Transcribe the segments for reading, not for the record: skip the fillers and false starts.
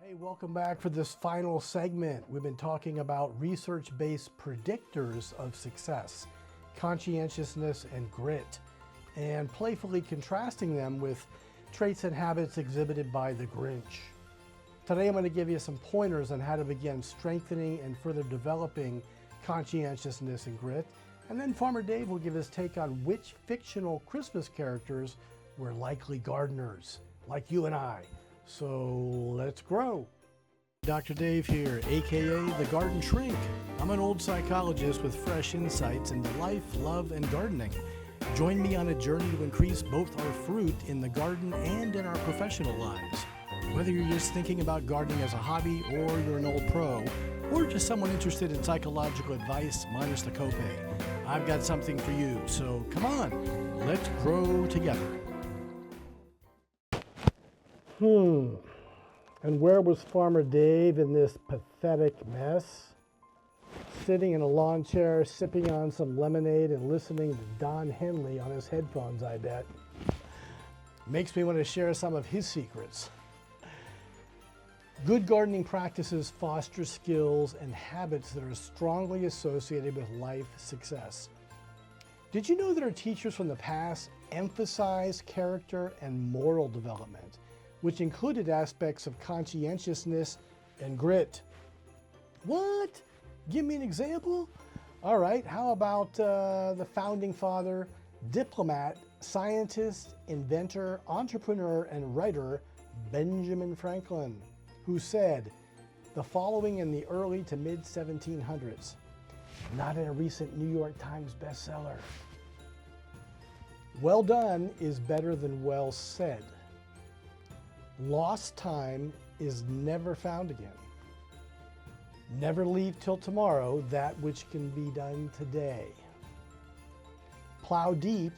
Hey, welcome back for this final segment. We've been talking about research-based predictors of success, conscientiousness and grit, and playfully contrasting them with traits and habits exhibited by the Grinch. Today I'm going to give you some pointers on how to begin strengthening and further developing conscientiousness and grit, and then Farmer Dave will give his take on which fictional Christmas characters were likely gardeners, like you and I. So let's grow. Dr. Dave here, aka the Garden Shrink. I'm an old psychologist with fresh insights into life, love, and gardening. Join me on a journey to increase both our fruit in the garden and in our professional lives. Whether you're just thinking about gardening as a hobby, or you're an old pro, or just someone interested in psychological advice minus the copay, I've got something for you. So come on, let's grow together. And where was Farmer Dave in this pathetic mess? Sitting in a lawn chair, sipping on some lemonade and listening to Don Henley on his headphones, I bet. Makes me want to share some of his secrets. Good gardening practices foster skills and habits that are strongly associated with life success. Did you know that our teachers from the past emphasized character and moral development, which included aspects of conscientiousness and grit? What? Give me an example? All right, how about the founding father, diplomat, scientist, inventor, entrepreneur, and writer, Benjamin Franklin, who said the following in the early to mid 1700s, not in a recent New York Times bestseller. Well done is better than well said. Lost time is never found again. Never leave till tomorrow that which can be done today. Plow deep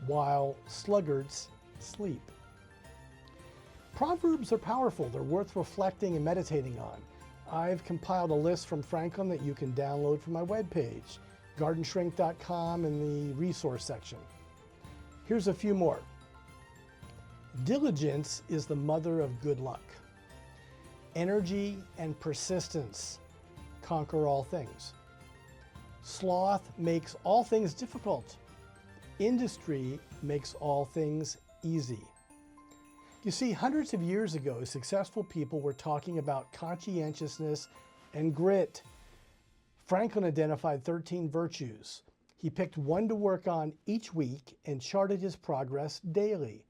while sluggards sleep. Proverbs are powerful. They're worth reflecting and meditating on. I've compiled a list from Franklin that you can download from my webpage, gardenshrink.com, in the resource section. Here's a few more. Diligence is the mother of good luck. Energy and persistence conquer all things. Sloth makes all things difficult. Industry makes all things easy. You see, hundreds of years ago, successful people were talking about conscientiousness and grit. Franklin identified 13 virtues. He picked one to work on each week and charted his progress daily.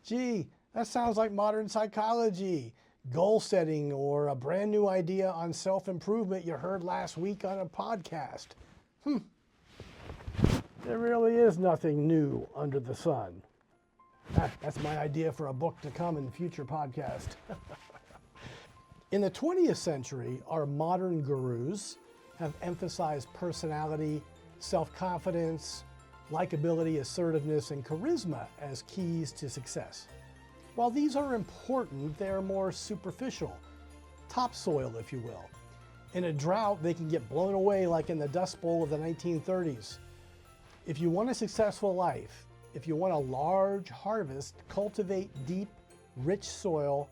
Gee, that sounds like modern psychology, goal setting, or a brand new idea on self-improvement you heard last week on a podcast. There really is nothing new under the sun. That's my idea for a book to come in future podcast. In the 20th century, our modern gurus have emphasized personality, self-confidence, likability, assertiveness, and charisma as keys to success. While these are important, they are more superficial, topsoil, if you will. In a drought, they can get blown away like in the Dust Bowl of the 1930s. If you want a successful life, if you want a large harvest, cultivate deep, rich soil,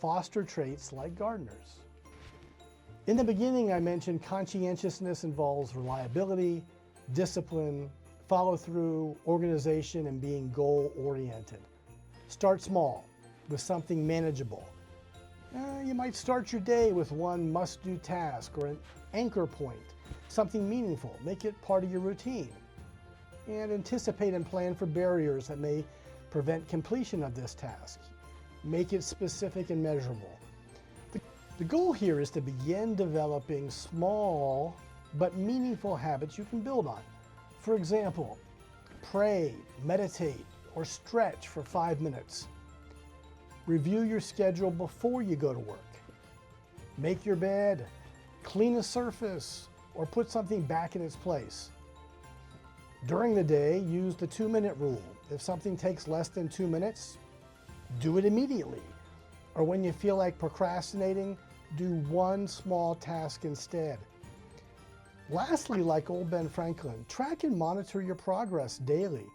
foster traits like gardeners. In the beginning, I mentioned conscientiousness involves reliability, discipline, follow-through, organization, and being goal-oriented. Start small with something manageable. You might start your day with one must-do task or an anchor point, something meaningful. Make it part of your routine. And anticipate and plan for barriers that may prevent completion of this task. Make it specific and measurable. The goal here is to begin developing small but meaningful habits you can build on. For example, pray, meditate, or stretch for 5 minutes. Review your schedule before you go to work. Make your bed, clean a surface, or put something back in its place. During the day, use the 2-minute rule. If something takes less than 2 minutes, do it immediately. Or when you feel like procrastinating, do one small task instead. Lastly, like old Ben Franklin, track and monitor your progress daily.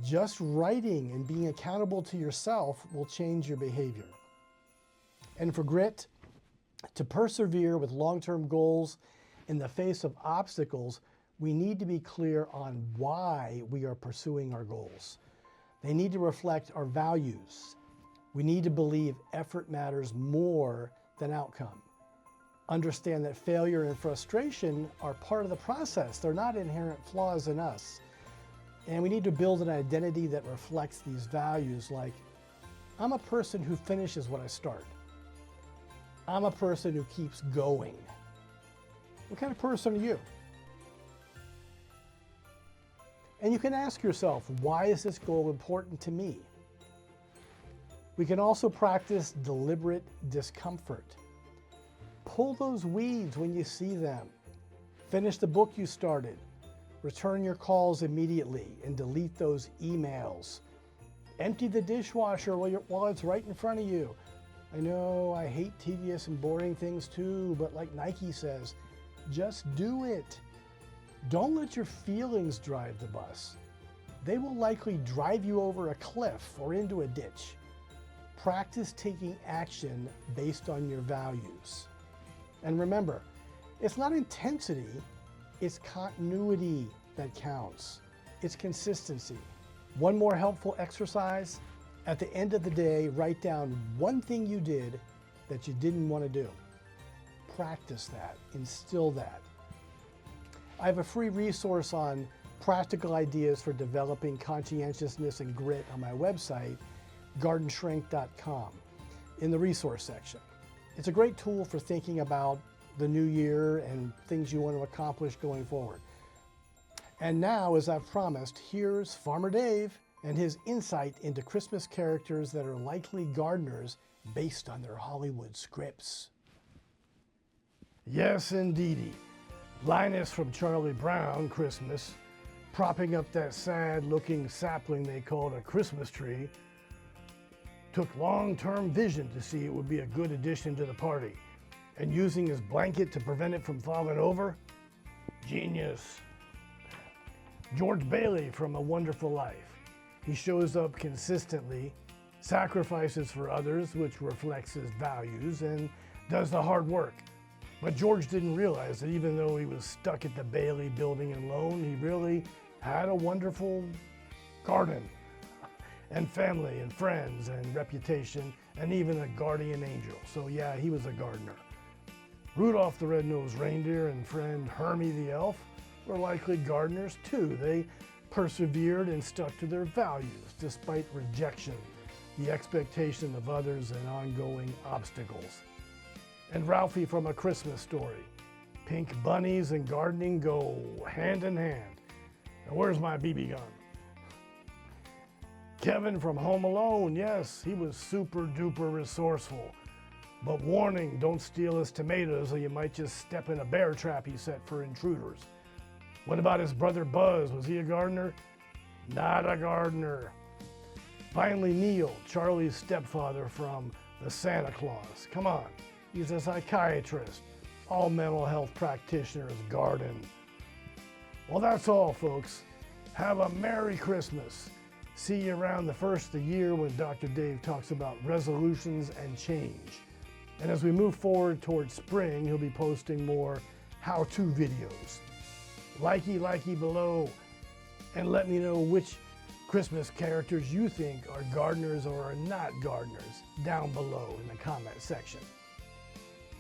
Just writing and being accountable to yourself will change your behavior. And for grit, to persevere with long-term goals in the face of obstacles, we need to be clear on why we are pursuing our goals. They need to reflect our values. We need to believe effort matters more than outcome. Understand that failure and frustration are part of the process. They're not inherent flaws in us. And we need to build an identity that reflects these values, like, I'm a person who finishes what I start. I'm a person who keeps going. What kind of person are you? And you can ask yourself, why is this goal important to me? We can also practice deliberate discomfort. Pull those weeds when you see them. Finish the book you started. Return your calls immediately and delete those emails. Empty the dishwasher while it's right in front of you. I know I hate tedious and boring things too, but like Nike says, just do it. Don't let your feelings drive the bus. They will likely drive you over a cliff or into a ditch. Practice taking action based on your values. And remember, it's not intensity, it's continuity that counts. It's consistency. One more helpful exercise. At the end of the day, write down one thing you did that you didn't want to do. Practice that, instill that. I have a free resource on practical ideas for developing conscientiousness and grit on my website, gardenshrink.com, in the resource section. It's a great tool for thinking about the new year and things you want to accomplish going forward. And now, as I've promised, here's Farmer Dave and his insight into Christmas characters that are likely gardeners based on their Hollywood scripts. Yes, indeedy. Linus from Charlie Brown Christmas, propping up that sad-looking sapling they called a Christmas tree, took long-term vision to see it would be a good addition to the party. And using his blanket to prevent it from falling over? Genius. George Bailey from A Wonderful Life. He shows up consistently, sacrifices for others, which reflects his values, and does the hard work. But George didn't realize that even though he was stuck at the Bailey building alone, he really had a wonderful garden and family and friends and reputation and even a guardian angel. So yeah, he was a gardener. Rudolph the Red-Nosed Reindeer and friend Hermie the Elf were likely gardeners too. They persevered and stuck to their values despite rejection, the expectation of others, and ongoing obstacles. And Ralphie from A Christmas Story. Pink bunnies and gardening go hand in hand. Now where's my BB gun? Kevin from Home Alone, yes, he was super duper resourceful. But warning, don't steal his tomatoes or you might just step in a bear trap he set for intruders. What about his brother Buzz? Was he a gardener? Not a gardener. Finally, Neil, Charlie's stepfather from The Santa Claus. Come on, he's a psychiatrist. All mental health practitioners garden. Well, that's all, folks. Have a Merry Christmas. See you around the first of the year when Dr. Dave talks about resolutions and change. And as we move forward towards spring, he'll be posting more how-to videos. Likey below, and let me know which Christmas characters you think are gardeners or are not gardeners down below in the comment section.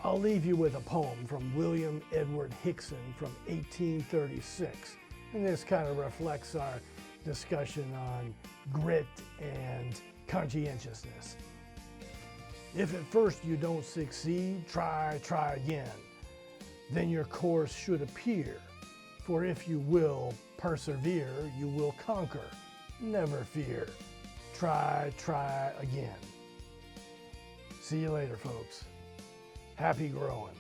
I'll leave you with a poem from William Edward Hickson from 1836, and this kind of reflects our discussion on grit and conscientiousness. If at first you don't succeed, try again. Then your course should appear. For if you will persevere, you will conquer. Never fear. Try again. See you later, folks. Happy growing.